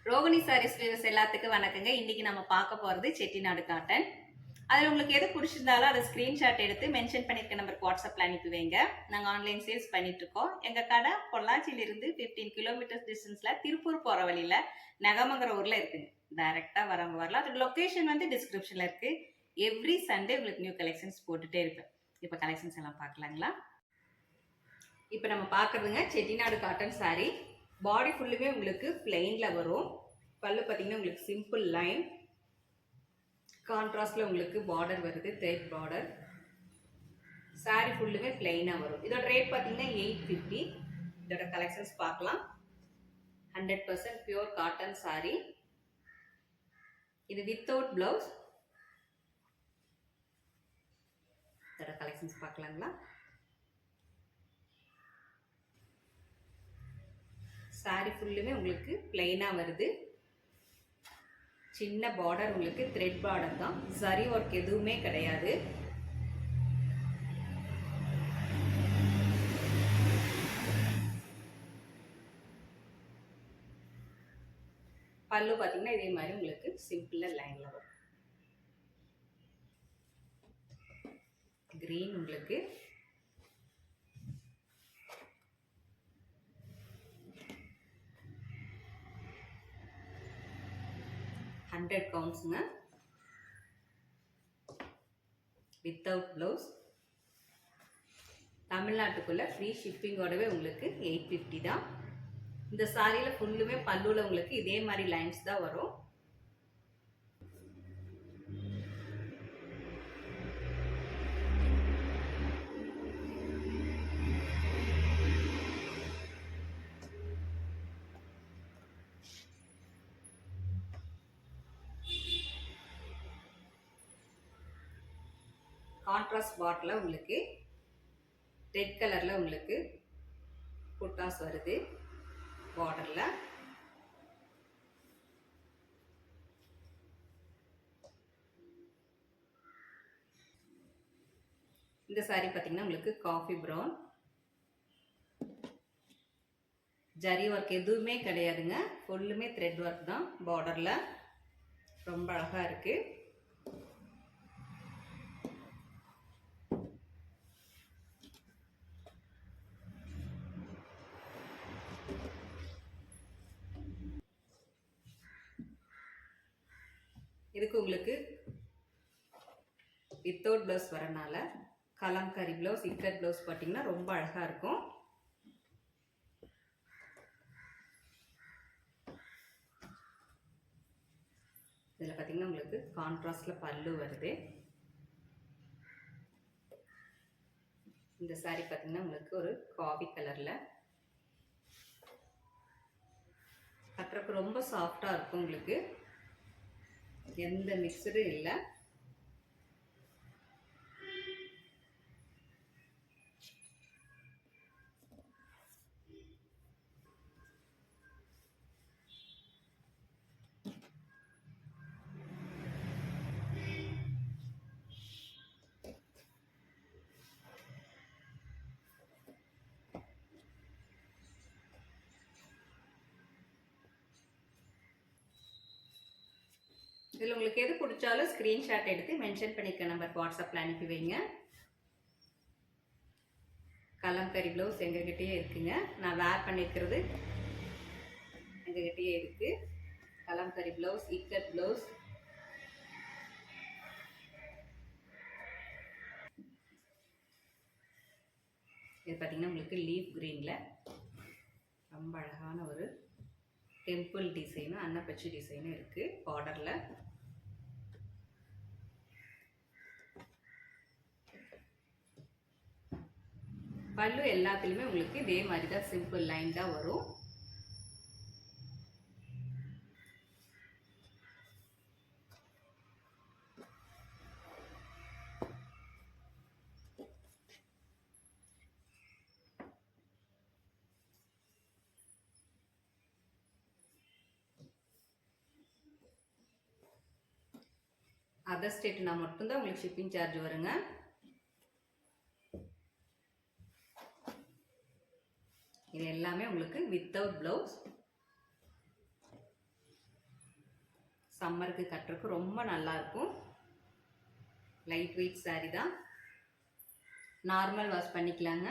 Rohini saris viewers எல்லாத்துக்கும் வணக்கங்க. இன்னைக்கு நம்ம பார்க்க போறது செட்டிநாடு காட்டன். அதில் உங்களுக்கு எது பிடிச்சிருந்தாலும் அதை ஸ்கிரீன்ஷாட் எடுத்து மென்ஷன் பண்ணிருக்க நம்பருக்கு வாட்ஸ்அப்ல அனுப்பி வைங்க. நாங்கள் ஆன்லைன் சேல்ஸ் பண்ணிட்டு இருக்கோம். எங்க கடை பொள்ளாச்சியிலிருந்து 15 கிலோமீட்டர்ஸ் டிஸ்டன்ஸ்ல திருப்பூர் போற வழியில நகமங்கிற ஊர்ல இருக்குங்க. டைரக்டா வரவங்க வரலாம். அதோட லொகேஷன் வந்து டிஸ்கிரிப்ஷன்ல இருக்கு. எவ்ரி சண்டே உங்களுக்கு நியூ கலெக்ஷன்ஸ் போட்டுட்டே இருப்பேன். இப்போ கலெக்ஷன்ஸ் எல்லாம் பார்க்கலாங்களா? இப்போ நம்ம பார்க்குறதுங்க செட்டிநாடு காட்டன் சாரீ. பாடி ஃபுல்லுமே உங்களுக்கு பிளெயினில் வரும். பல்லு பார்த்தீங்கன்னா உங்களுக்கு சிம்பிள் லைன், கான்ட்ராஸ்டில் உங்களுக்கு பார்டர் வருது, த்ரெட் பார்டர். சாரீ ஃபுல்லுமே பிளெயினாக வரும். இதோட ரேட் பார்த்தீங்கன்னா 850. இதோட கலெக்ஷன்ஸ் பார்க்கலாம். 100% பியூர் காட்டன் சாரீ. இது வித்தவுட் பிளவுஸ். இதோட கலெக்ஷன்ஸ் பார்க்கலாங்களா? சாரீ ஃபுல்லுமே உங்களுக்கு பிளெயினாக வருது. சின்ன பார்டர் உங்களுக்கு த்ரெட் பார்டர் தான், சரி ஒர்க் எதுவுமே கிடையாது. பல்லு பார்த்தீங்கன்னா இதே மாதிரி உங்களுக்கு சிம்பிளாக லைன்ல வரும். கிரீன் உங்களுக்கு $100 கவுண்ட்ஸுங்க. Without blouse. தமிழ்நாட்டுக்குள்ள ஃப்ரீ ஷிப்பிங்கோடவே உங்களுக்கு 850 தான். இந்த சாரியில் ஃபுல்லுமே பல்லுல உங்களுக்கு இதே மாதிரி லைன்ஸ் தான் வரும். கான்ட்ராஸ்ட் பாட்டில் உங்களுக்கு ரெட் கலரில் உங்களுக்கு புட்டாஸ் வருது பார்டரில். இந்த சாரி பார்த்தீங்கன்னா உங்களுக்கு காஃபி ப்ரௌன். ஜரி ஒர்க் எதுவுமே கிடையாதுங்க, ஃபுல்லுமே த்ரெட் ஒர்க் தான் பார்டரில். ரொம்ப அழகாக இருக்குது. இதுக்கு உங்களுக்கு வித்தவுட் ப்ளவுஸ் வரனால கலம்கரி ப்ளவுஸ், இக்கட் ப்ளவுஸ் பார்த்தீங்கன்னா ரொம்ப அழகாக இருக்கும். இதில் பார்த்தீங்கன்னா உங்களுக்கு கான்ட்ராஸ்டில் பல்லு வருது. இந்த சாரீ பார்த்தீங்கன்னா உங்களுக்கு ஒரு காபி கலரில் கட்டுறப்ப ரொம்ப சாஃப்டாக இருக்கும். உங்களுக்கு எந்த மிக்சரும் இல்லை. இதில் உங்களுக்கு எது பிடிச்சாலும் ஸ்க்ரீன்ஷாட் எடுத்து மென்ஷன் பண்ணிக்க நம்பர் வாட்ஸ்அப்பில் அனுப்பி வைங்க. கலம்கரி ப்ளவுஸ் எங்ககிட்டயே இருக்குங்க. நான் வேர் பண்ணியிருக்கிறது எங்ககிட்டயே இருக்குது. Kalamkari blouse, ikat blouse. இது பார்த்தீங்கன்னா உங்களுக்கு லீஃப் க்ரீனில் ரொம்ப அழகான ஒரு டெம்பிள் டிசைனும் அன்னப்பச்சி டிசைனும் இருக்குது பார்டரில். பல்லு எல்லாத்துலேயுமே உங்களுக்கு இதே மாதிரி தான் சிம்பிள் லைன் தான் வரும். அதர் ஸ்டேட்னா மட்டும்தான் உங்களுக்கு ஷிப்பிங் சார்ஜ் வருங்க. இது எல்லாமே உங்களுக்கு வித்தவுட் ப்ளவுஸ். சம்மருக்கு கட்டுறதுக்கு ரொம்ப நல்லா இருக்கும். லைட் வெயிட் சாரி தான், நார்மல் வாஷ் பண்ணிக்கலாங்க.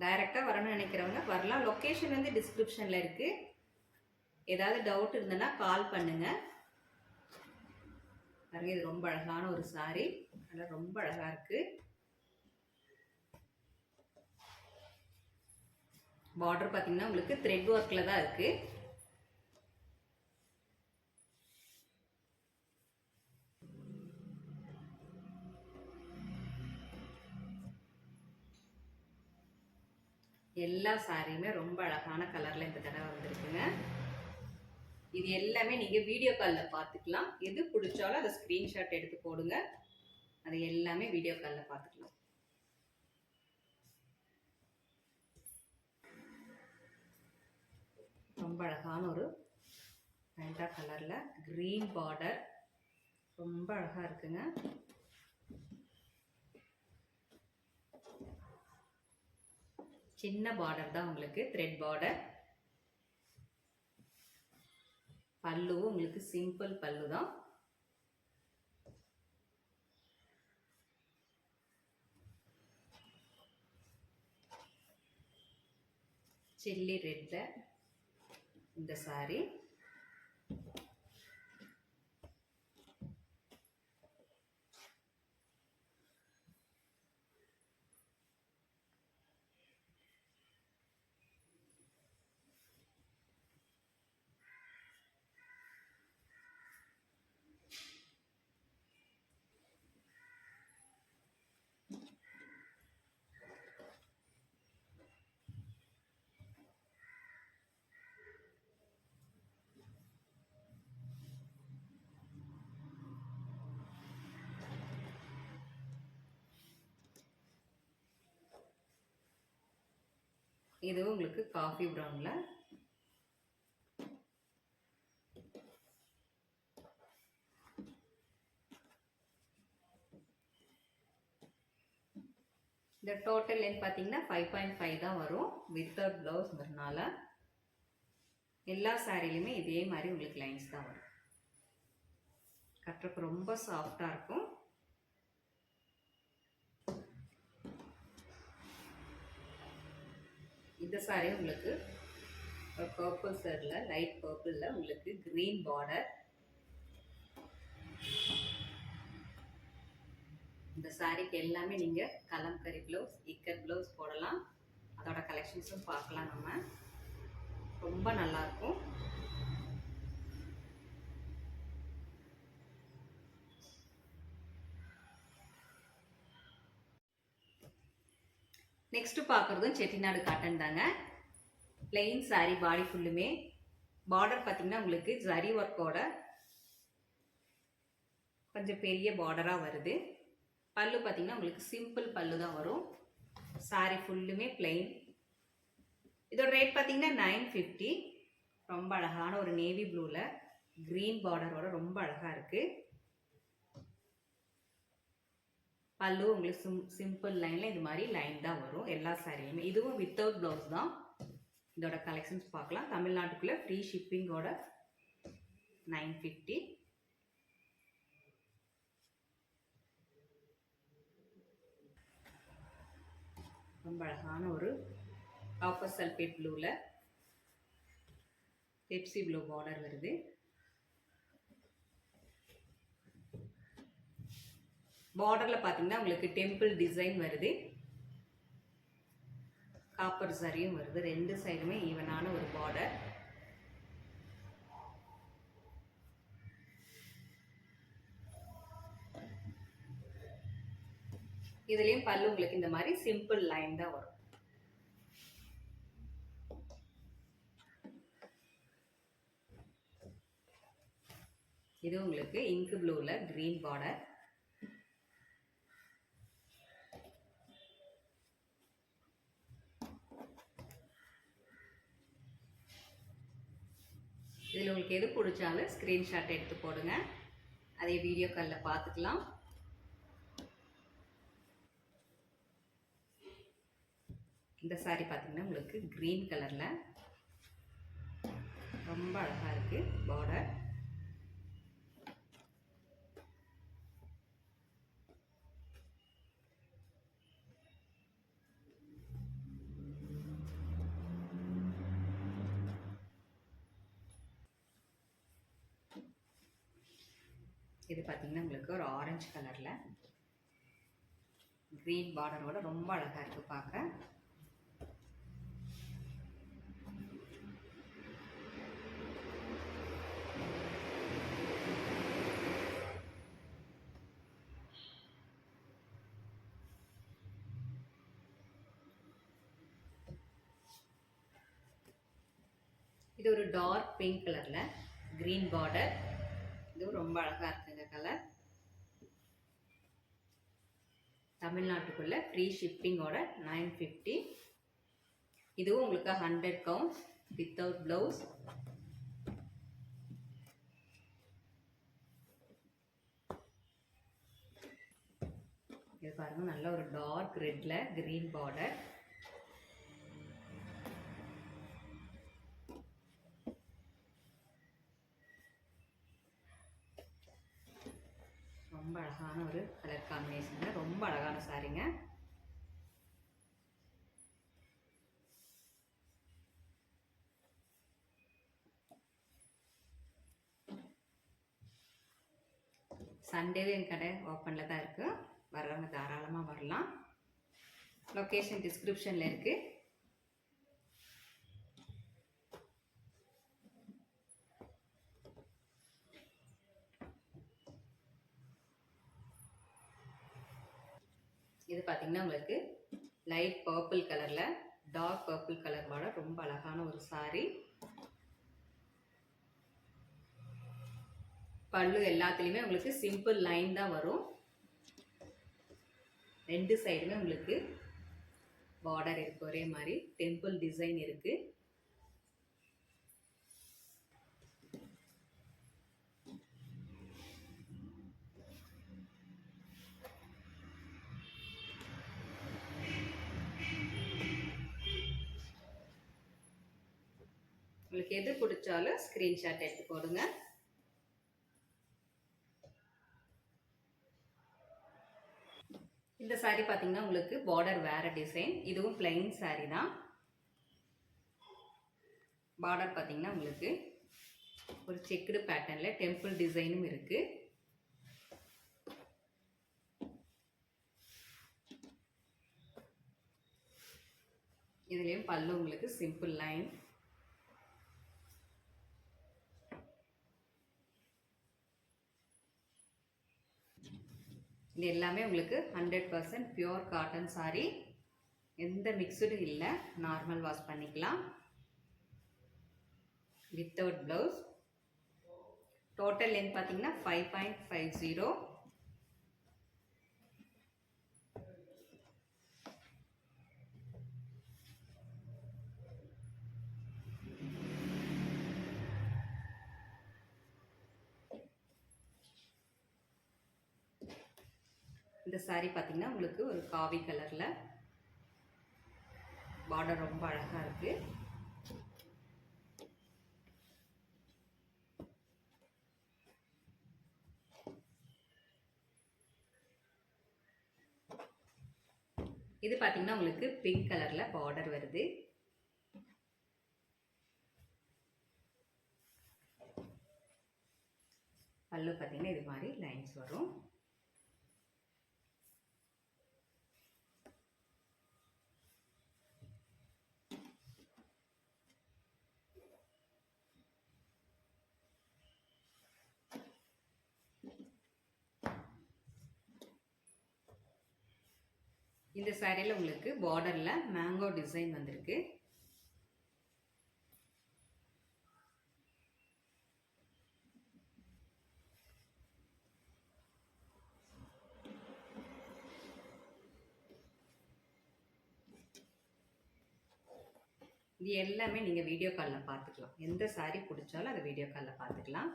டைரெக்டாக வரணும்னு நினைக்கிறவங்க வரலாம். லொக்கேஷன் வந்து டிஸ்கிரிப்ஷனில் இருக்குது. ஏதாவது டவுட் இருந்ததுன்னா கால் பண்ணுங்கள். பாருங்க, இது ரொம்ப அழகான ஒரு சாரி, அதெல்லாம் ரொம்ப அழகாக இருக்குது. பார்டர் பார்த்தீங்கன்னா உங்களுக்கு த்ரெட் ஒர்க்கில் தான் இருக்குது. எல்லா சாரியுமே ரொம்ப அழகான கலரில் இந்த தடவை வந்திருக்குங்க. இது எல்லாமே நீங்கள் வீடியோ காலில் பார்த்துக்கலாம். எது பிடிச்சாலும் அதை ஸ்க்ரீன்ஷாட் எடுத்து போடுங்க. அது எல்லாமே வீடியோ காலில் பார்த்துக்கலாம். ரொம்ப அழகான ஒரு மெஜந்தா கலரில் க்ரீன் பார்டர், ரொம்ப அழகாக இருக்குங்க. சின்ன பார்டர் தான் உங்களுக்கு, த்ரெட் பார்டர். பல்லுவும் உங்களுக்கு சிம்பிள் பல்லு தான். சில்லி ரெட்ல இந்த சாரி. இதுவும் உங்களுக்கு காஃபி ப்ரௌன்ல இந்த டோட்டல் லென்த் பார்த்தீங்கன்னா 5.5 தான் வரும். வித்தவுட் ப்ளவுஸ்ங்கிறதுனால எல்லா சாரிலையுமே இதே மாதிரி உங்களுக்கு லைன்ஸ் தான் வரும். கட்டுறதுக்கு ரொம்ப சாஃப்டாக இருக்கும். இந்த சாரி உங்களுக்கு பர்பிள் ஷேட்ல, லைட் பர்பிள்ல உங்களுக்கு கிரீன் பார்டர். இந்த சாரிக்கு எல்லாமே நீங்க கலம்கரி ப்ளவுஸ், இக்கட் ப்ளவுஸ் போடலாம். அதோட கலெக்ஷன்ஸும் பார்க்கலாம். நம்ம ரொம்ப நல்லா இருக்கும். நெக்ஸ்ட் பார்க்குறதும் செட்டிநாடு காட்டன் தாங்க. பிளெயின் சாரி, பாடி ஃபுல்லுமே. பார்டர் பார்த்தீங்கன்னா உங்களுக்கு ஜரி ஒர்க்கோட கொஞ்சம் பெரிய பார்டராக வருது. பல்லு பார்த்தீங்கன்னா உங்களுக்கு சிம்பிள் பல்லு தான் வரும். சாரி ஃபுல்லுமே பிளெயின். இதோட ரேட் பார்த்தீங்கன்னா 950. ரொம்ப அழகான ஒரு நேவி ப்ளூவில் க்ரீன் பார்டரோட ரொம்ப அழகாக இருக்குது. பல்லு உங்களுக்கு சிம்பிள் லைனில் இது மாதிரி லைன் தான் வரும் எல்லா சாரியுமே. இதுவும் வித்தவுட் ப்ளவுஸ் தான். இதோட கலெக்ஷன்ஸ் பார்க்கலாம். தமிழ்நாட்டுக்குள்ளே ஃப்ரீ ஷிப்பிங்கோட 950. ரொம்ப அழகான ஒரு காப்பர் சல்ஃபேட் ப்ளூவில் பெப்சி ப்ளூ பார்டர் வருது. பார்டரில் பார்த்தீங்கன்னா உங்களுக்கு டெம்பிள் டிசைன் வருது. காப்பர் சரியும் வருது. ரெண்டு சைடுமே ஈவனான ஒரு பார்டர். இதுலேயும் பல்லு உங்களுக்கு இந்த மாதிரி சிம்பிள் லைன் தான் வரும். இது உங்களுக்கு இங்க் ப்ளூவில் க்ரீன் பார்டர். இதில் உங்களுக்கு எது பிடிச்சாலும் ஸ்க்ரீன்ஷாட் எடுத்து போடுங்க, அதே வீடியோ காலில் பார்த்துக்கலாம். இந்த சாரீ பார்த்தீங்கன்னா உங்களுக்கு க்ரீன் கலரில் ரொம்ப அழகாக இருக்குது பார்டர். இது பார்த்தீங்கன்னா உங்களுக்கு ஒரு ஆரஞ்சு கலரில் க்ரீன் பார்டரோட ரொம்ப அழகாக இருக்குது பார்க்க. இது ஒரு டார்க் பிங்க் கலரில் க்ரீன் பார்டர். இதுவும் ரொம்ப அழகாக இருக்குங்க கலர். தமிழ்நாட்டுக்குள்ளே ஃப்ரீ ஷிப்பிங்கோட 950. இதுவும் உங்களுக்கு 100 கவுண்ட் வித்தவுட் ப்ளவுஸ். இது பாருங்க, நல்ல ஒரு டார்க் ரெட்ல க்ரீன் பார்டர். ரொம்ப அழகான ஒரு கலர் காம்பினேஷன், ரொம்ப அழகான சாரீங்க. சண்டேவே என் கடை ஓப்பனில் தான் இருக்குது, வர்றவங்க தாராளமாக வரலாம். லொக்கேஷன் டிஸ்கிரிப்ஷனில் இருக்குது. இது பார்த்தீங்கன்னா உங்களுக்கு லைட் பர்பிள் கலரில் டார்க் பர்பிள் கலரோட ரொம்ப அழகான ஒரு சாரீ. பல்லு எல்லாத்துலேயுமே உங்களுக்கு சிம்பிள் லைன் தான் வரும். ரெண்டு சைடுமே உங்களுக்கு பார்டர் இருக்குது, ஒரே மாதிரி டெம்பிள் டிசைன் இருக்குது. உங்களுக்கு எது பிடிச்சாலும் ஸ்க்ரீன்ஷாட் எடுத்து போடுங்க. இந்த சாரீ பார்த்தீங்கன்னா உங்களுக்கு பார்டர் வேற டிசைன். இதுவும் பிளைன் சாரீ தான். பார்டர் பார்த்தீங்கன்னா உங்களுக்கு ஒரு செக்குடு பேட்டர்னில் டெம்பிள் டிசைனும் இருக்குது. இதுலேயும் பல்லு உங்களுக்கு சிம்பிள் லைன். இது எல்லாமே உங்களுக்கு 100% பியூர் காட்டன் சாரீ. எந்த மிக்சடும் இல்லை, நார்மல் வாஷ் பண்ணிக்கலாம் வித்தவுட் ப்ளவுஸ். டோட்டல் லென்த் பார்த்தீங்கன்னா 5.50. இந்த சாரீ பார்த்தீங்கன்னா உங்களுக்கு ஒரு காவி கலரில் பார்டர் ரொம்ப அழகாக இருக்குது. இது பார்த்தீங்கன்னா உங்களுக்கு பிங்க் கலரில் பார்டர் வருது. பல்லு பார்த்தீங்கன்னா இது மாதிரி லைன்ஸ் வரும். இந்த சாரியில் உங்களுக்கு பார்டரில் மேங்கோ டிசைன் வந்திருக்கு. இது எல்லாமே நீங்கள் வீடியோ காலில் பார்த்துக்கலாம். எந்த சாரீ பிடிச்சாலும் அதை வீடியோ காலில் பார்த்துக்கலாம்.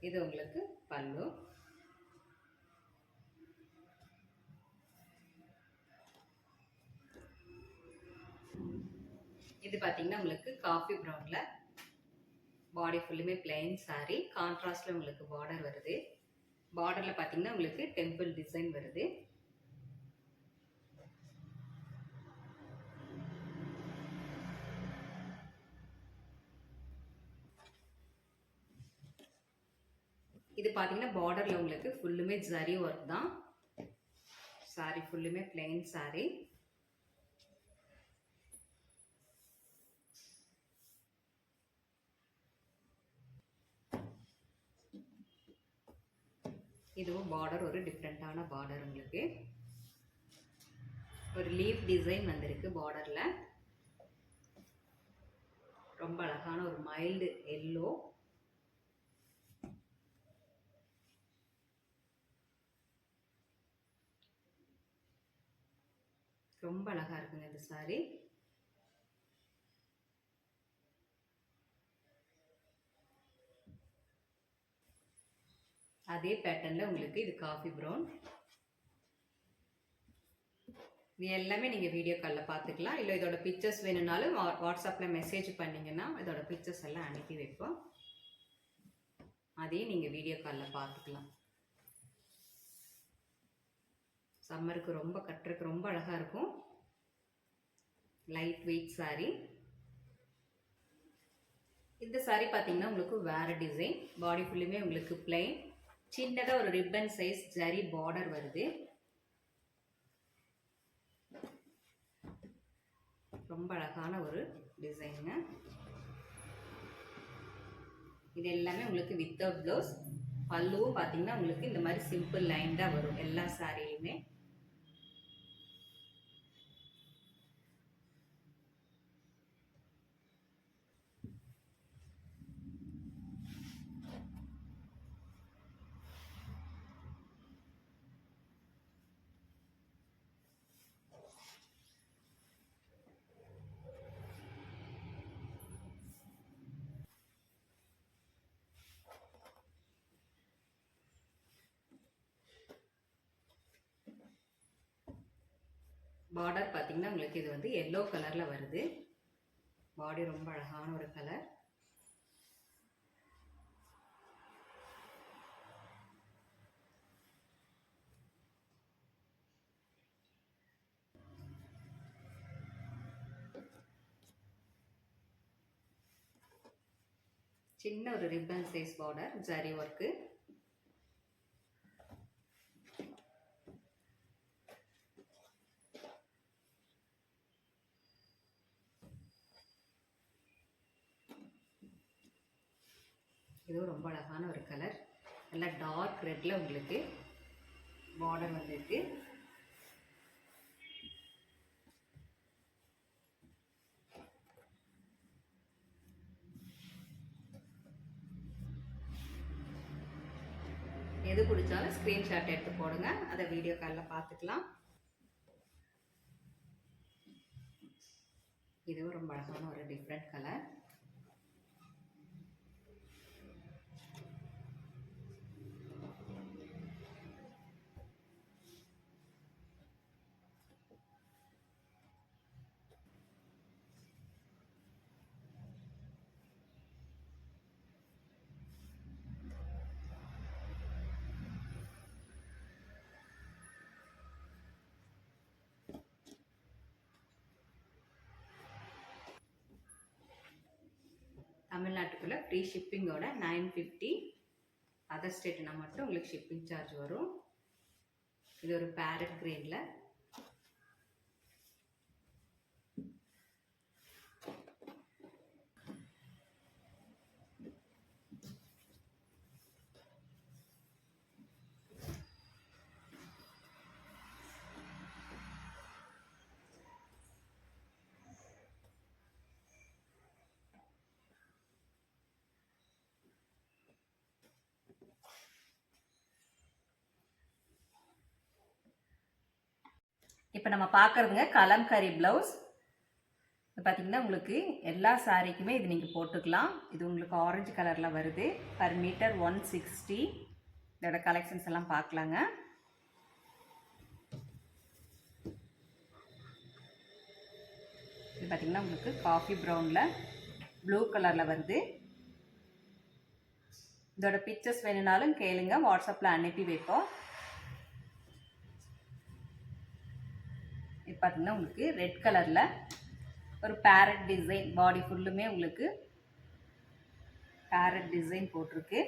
இது உங்களுக்கு பல்லு. இது பார்த்தீங்கன்னா உங்களுக்கு காஃபி ப்ரௌன்ல பாடி ஃபுல்லுமே பிளைன் சாரீ. கான்ட்ராஸ்ட்ல உங்களுக்கு பார்டர் வருது. பார்டர்ல பார்த்தீங்கன்னா உங்களுக்கு டெம்பிள் டிசைன் வருது. இது பார்த்தீங்கன்னா பார்டரில் உங்களுக்கு ஃபுல்லுமே ஜரி ஒர்க் தான். சாரி ஃபுல்லுமே பிளெயின் சாரி. இதுவும் பார்டர் ஒரு டிஃப்ரெண்ட்டான பார்டர். உங்களுக்கு ஒரு லீஃப் டிசைன் வந்திருக்கு பார்டரில். ரொம்ப அழகான ஒரு மைல்டு எல்லோ. ரொம்ப அழகா இருக்குங்க இந்த சாரி. அதே பேட்டர்ன்ல உங்களுக்கு இது காஃபி ப்ரௌன். இது எல்லாமே நீங்க வீடியோ காலில் பார்த்துக்கலாம். இல்லை இதோட பிக்சர்ஸ் வேணும்னாலும் வாட்ஸ்அப்ல மெசேஜ் பண்ணீங்கன்னா இதோட பிக்சர்ஸ் எல்லாம் அனுப்பி வைப்போம். அதையும் நீங்க வீடியோ காலில் பார்த்துக்கலாம். சம்மருக்கு ரொம்ப கட்டுறதுக்கு ரொம்ப அழகா இருக்கும். Light weight sorry. இந்த சாரி பார்த்தீங்கன்னா உங்களுக்கு வேற டிசைன். பாடி ஃபுல்லுமே உங்களுக்கு பிளைன். சின்னதாக ஒரு ரிப்பன் சைஸ் ஜரி பார்டர் வருது. ரொம்ப அழகான ஒரு டிசைனுங்க. இது எல்லாமே உங்களுக்கு வித்தவுட் ப்ளவுஸ். பல்லுவும் பார்த்தீங்கன்னா உங்களுக்கு இந்த மாதிரி சிம்பிள் லைன் தான் வரும் எல்லா சாரியுமே. பார்டர் பார்த்தீங்கன்னா உங்களுக்கு இது வந்து எல்லோ கலரில் வருது. பாடி ரொம்ப அழகான ஒரு கலர். சின்ன ஒரு ribbon size border zari work. இதுவும் ரொம்ப அழகான ஒரு கலர். நல்லா டார்க் ரெட்ல உங்களுக்கு பார்டர் வந்திருக்கு. எது பிடிச்சாலும் ஸ்கிரீன்ஷாட் எடுத்து போடுங்க. அதை வீடியோ காலில் பார்த்துக்கலாம். இதுவும் ரொம்ப அழகான ஒரு டிஃப்ரெண்ட் கலர். தமிழ்நாட்டுக்குள்ள ஃப்ரீ ஷிப்பிங்கோட 950. அதர் ஸ்டேட்னா மட்டும் உங்களுக்கு ஷிப்பிங் சார்ஜ் வரும். இது ஒரு பேரட் கிரீன்ல. இப்போ நம்ம பார்க்குறதுங்க கலம்கரி ப்ளவுஸ். இது பார்த்தீங்கன்னா உங்களுக்கு எல்லா சாரீக்குமே இது நீங்கள் போட்டுக்கலாம். இது உங்களுக்கு ஆரஞ்சு கலரில் வருது. Per metre 160. இதோட கலெக்ஷன்ஸ் எல்லாம் பார்க்கலாங்க. இது பார்த்தீங்கன்னா உங்களுக்கு காஃபி ப்ரௌனில் ப்ளூ கலரில் வருது. இதோட பிக்சர்ஸ் வேணும்னாலும் கேளுங்க, வாட்ஸ்அப்பில் அனுப்பி வைப்போம். இது பார்த்தீங்கன்னா உங்களுக்கு ரெட் கலரில் ஒரு பேரட் டிசைன், பாடி ஃபுல்லுமே உங்களுக்கு பேரட் டிசைன் போட்டிருக்கு.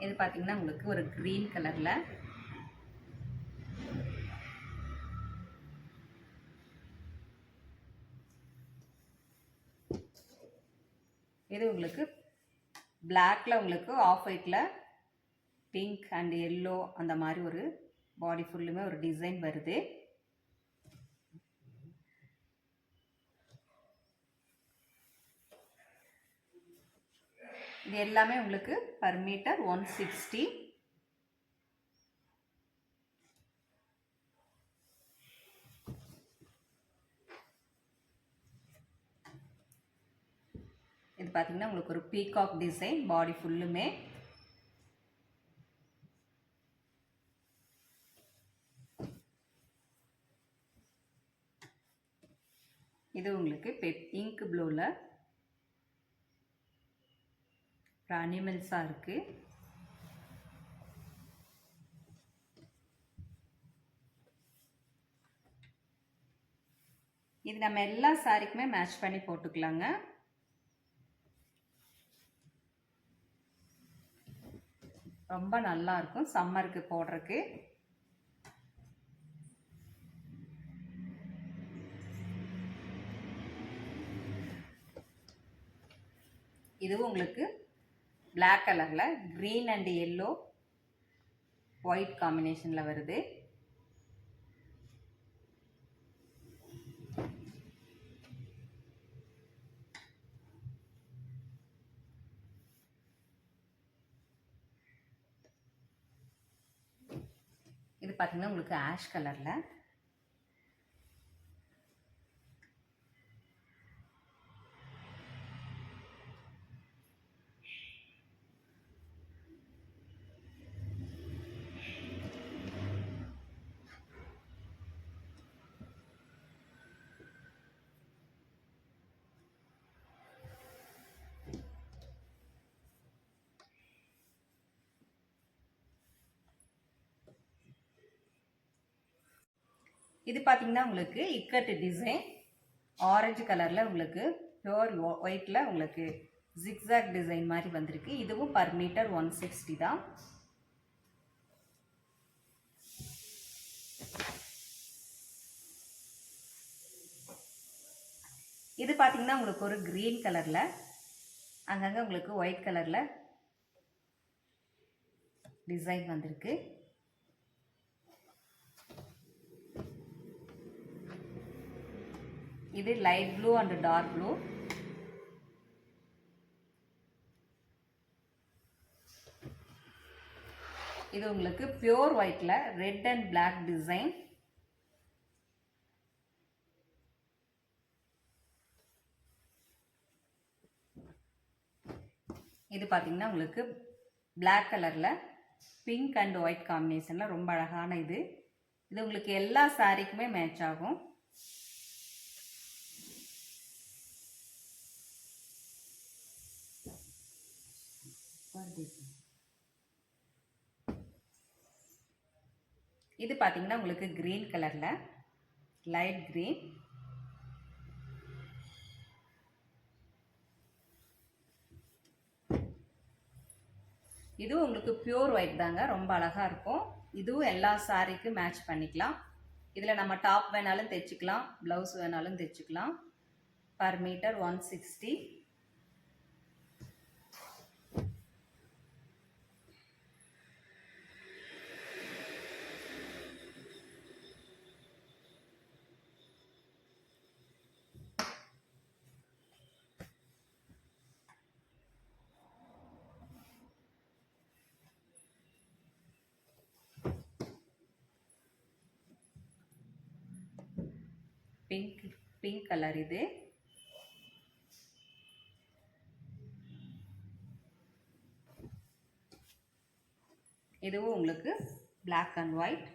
இது பார்த்தீங்கன்னா உங்களுக்கு ஒரு கிரீன் கலரில் இது உங்களுக்கு பிளாக்ல உங்களுக்கு ஆஃப் ஒயிட்டில் பிங்க் அண்ட் எல்லோ அந்த மாதிரி ஒரு பாடி ஃபுல்லுமே ஒரு டிசைன் வருது. இது எல்லாமே உங்களுக்கு பர் மீட்டர் 160. இது பார்த்தீங்கன்னா உங்களுக்கு ஒரு பீகாக் டிசைன், பாடி ஃபுல்லுமே. இது உங்களுக்கு இங்க் ப்ளூவில் அனிமல்ஸாக இருக்கு. இது நம்ம எல்லா சாரிக்குமே மேட்ச் பண்ணி போட்டுக்கலாங்க. ரொம்ப நல்லா இருக்கும் சம்மருக்கு போடுறதுக்கு. இதுவும் உங்களுக்கு பிளாக் கலரில் க்ரீன் அண்ட் எல்லோ ஒயிட் காம்பினேஷனில் வருது. இது பார்த்தீங்கன்னா உங்களுக்கு ஆஷ் கலரில் இது பார்த்தீங்கன்னா உங்களுக்கு இக்கட் டிசைன் ஆரஞ்சு கலரில் உங்களுக்கு பியூர் ஒயிட்டில் உங்களுக்கு ஜிக்ஸாக் டிசைன் மாதிரி வந்திருக்கு. இதுவும் பர் மீட்டர் 160 தான். இது பார்த்தீங்கன்னா உங்களுக்கு ஒரு கிரீன் கலரில் அங்கங்கே உங்களுக்கு ஒயிட் கலரில் டிசைன் வந்திருக்கு. இது light blue and dark blue. இது உங்களுக்கு பியூர் ஒயிட்ல ரெட் அண்ட் பிளாக் டிசைன். இது பார்த்தீங்கன்னா உங்களுக்கு பிளாக் கலர்ல பிங்க் அண்ட் ஒயிட் காம்பினேஷன்ல ரொம்ப அழகான இது. இது உங்களுக்கு எல்லா சாரிக்குமே மேட்ச் ஆகும். இது பார்த்தீங்கன்னா உங்களுக்கு கிரீன் கலர்ல லைட் கிரீன். இது உங்களுக்கு பியூர் ஒயிட் தாங்க, ரொம்ப அழகா இருக்கும். இதுவும் எல்லா சாரிக்கும் மேட்ச் பண்ணிக்கலாம். இதுல நம்ம டாப் வேணாலும் தைச்சுக்கலாம், பிளவுஸ் வேணாலும் தைச்சுக்கலாம். Per metre 160. Pink pink colour இது. இதுவும் உங்களுக்கு Black and white.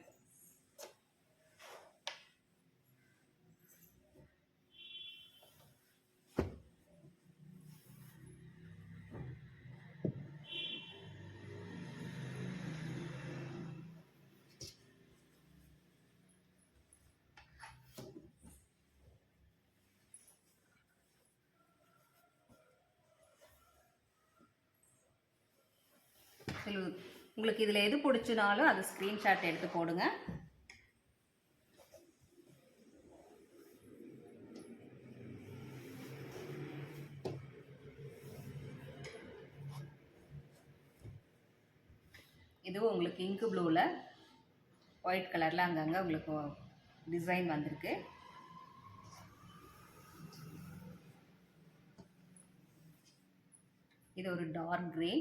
உங்களுக்கு இதில் எது பிடிச்சினாலும் அது ஸ்க்ரீன்ஷாட் எடுத்து போடுங்க. இதுவும் உங்களுக்கு இங்கு ப்ளூவில் ஒயிட் கலரில் அங்கங்கே உங்களுக்கு டிசைன் வந்திருக்கு. இது ஒரு டார்க் கிரே.